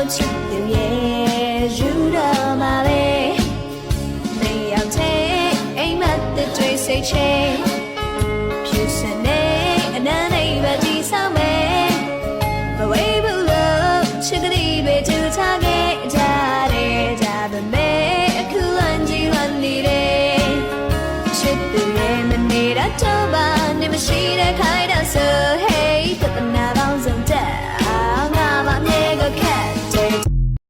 လို့ချစ်သူရဲ့ယူတော့မှာပဲနေရောက်တဲ့အိမ်မက်တွေစိတ်ချဖြူစင်နေအနမ်းနေပဲဒီဆောင်မယ်မဝေးဘူးလို့ချစ်ကလေးပဲသူထားခဲ့ကြတယ်ကြပါမယ်အခုအန်ကြီးဝန်နေတယ်ချစ်သူရဲ့မနေတာတော့ပါနေမရှိတဲ့ခိုင်တာဆို